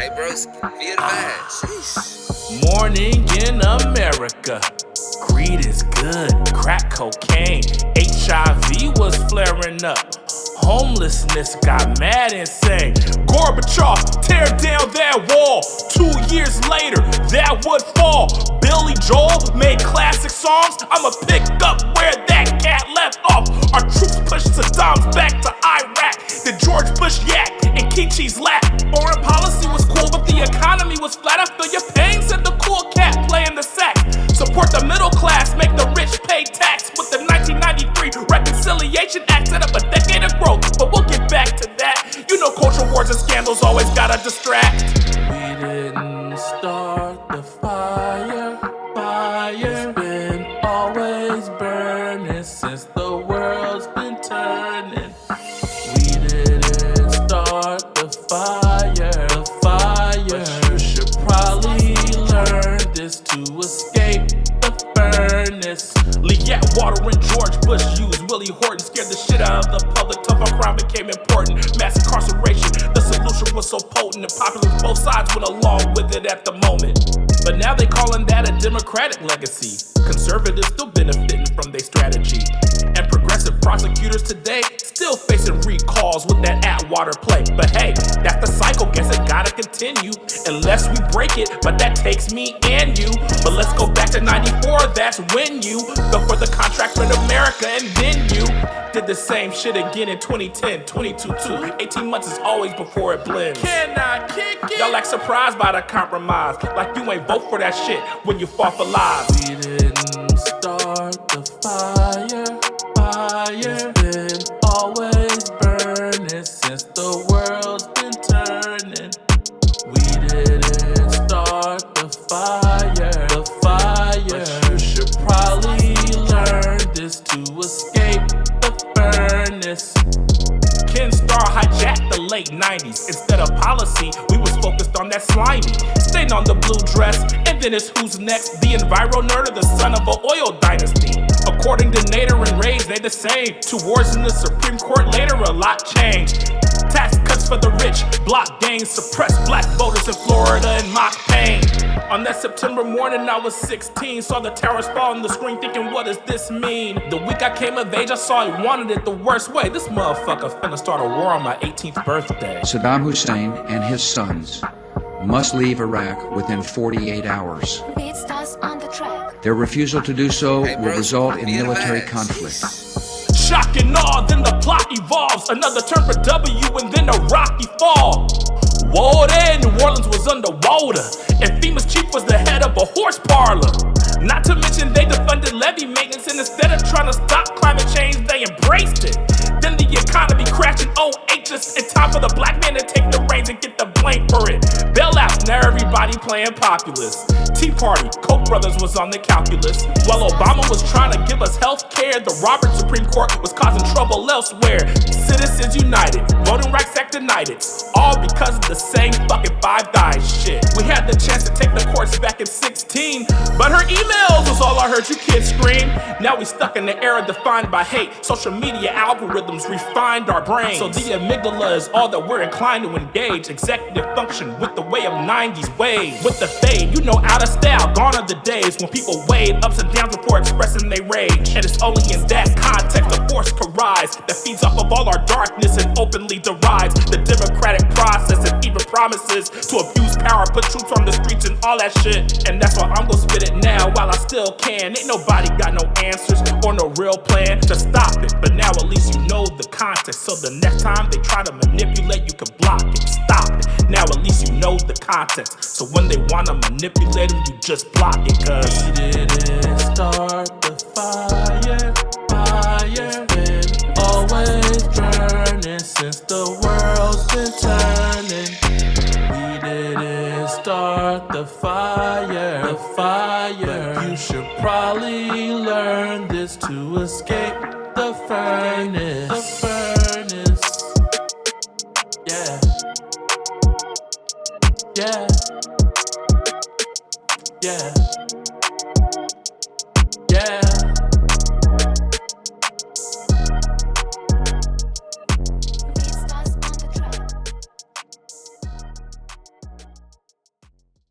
Hey, bros, be advised. Sheesh. Morning in America. Greed is good, crack cocaine, HIV was flaring up. Homelessness got mad insane. Gorbachev, tear down that wall. 2 years later, that would fall. Billy Joel made classic songs. I'ma pick up where that cat left off. Our troops pushed Saddam's back to Iraq. Did George Bush yak in Kichi's lap? Foreign policy was cool, but the economy was flat. I feel your pain, said the cool cat playing the sax. Support the middle class, make the rich pay tax. With the 1993 Reconciliation Act, set up a decade of growth, but we'll get back to that. You know culture wars and scandals always gotta distract. We didn't start the fire, it's been always burning since the world's been turning. We didn't start the fire, but you should probably learn this to escape the furnace. Lee Atwater and George Bush used Willie Horton, scared the shit out of the public. Tough on crime became important. Mass incarceration, the solution was so potent and popular. Both sides went along with it at the moment. But now they calling that a Democratic legacy. Conservatives still benefiting from their strategy. And progressive prosecutors today still facing recalls with that Atwater play. But hey, that's the cycle, guess it gotta continue unless we break it, but that takes me and you. But let's go back to 94, that's when you fell for the contract with America, and then you did the same shit again in 2010, 22-2. 18 months is always before it blends. Can I kick it? Y'all like surprised by the compromise, like you ain't vote for that shit when you fought for lives. We didn't start the fire, it's been always burning since the world's been turning. We didn't start the fire, but you should probably learn this to escape the furnace. Ken Starr hijacked the late 90s. Instead of policy, we was focused on that slimy. Stayed on the blue dress, and then it's who's next? The enviro nerd or the son of an oil dynasty? According to Nader and Ray's, they the same. 2 wars in the Supreme Court later, a lot changed. Tax cuts for the rich, block gains, suppress black voters in Florida and mock pain. On that September morning, I was 16, saw the towers fall on the screen thinking, what does this mean? The week I came of age, I saw he wanted it the worst way. This motherfucker finna start a war on my 18th birthday. Saddam Hussein and his sons must leave Iraq within 48 hours. BeatStas on the track. Their refusal to do so Hey, will bros, result in be military advised. conflict. Shock and awe, then the plot evolves. Another turn for W and then a rocky fall. Whoa there, New Orleans was underwater, and FEMA's chief was the head of a horse parlor. Not to mention they defunded levee maintenance, and instead of trying to stop climate change, they embraced it. Then the economy crashed in 08, just in time for the black man to take the reins and get the blame for it. Bailouts, now everybody playing populist. Tea Party, Koch brothers was on the calculus. While Obama was trying to give us health care, the Roberts Supreme Court was causing trouble elsewhere. Citizens united, Voting Rights Act denied it, all because of the same fucking Five Guys shit. We had the chance to take the courts back in 16, but her emails was all I heard you kids scream. Now we stuck in the era defined by hate. Social media algorithms refined our brains, so the amygdala is all that we're inclined to engage. Executive function with the way of 90s waves. With the fade, you know, out of style, gone are the days when people weighed ups and downs before expressing their rage. And it's only in that context the force can rise that feeds off of all our darkness and openly derides the democratic process and even promises to abuse power, put troops on the streets and all that shit. And that's why I'm gonna spit it now while I still can. Ain't nobody got no answers or no real plan to stop it, but now at least you know the context, so the next time they try to manipulate, you can block it, stop it. Now at least you know the context, so when they wanna manipulate them, you just block it. Cause we didn't start the fire, it's been always burning since the world's been turning. We didn't start the fire, but you should probably learn this to escape the furnace. Yeah. Yeah.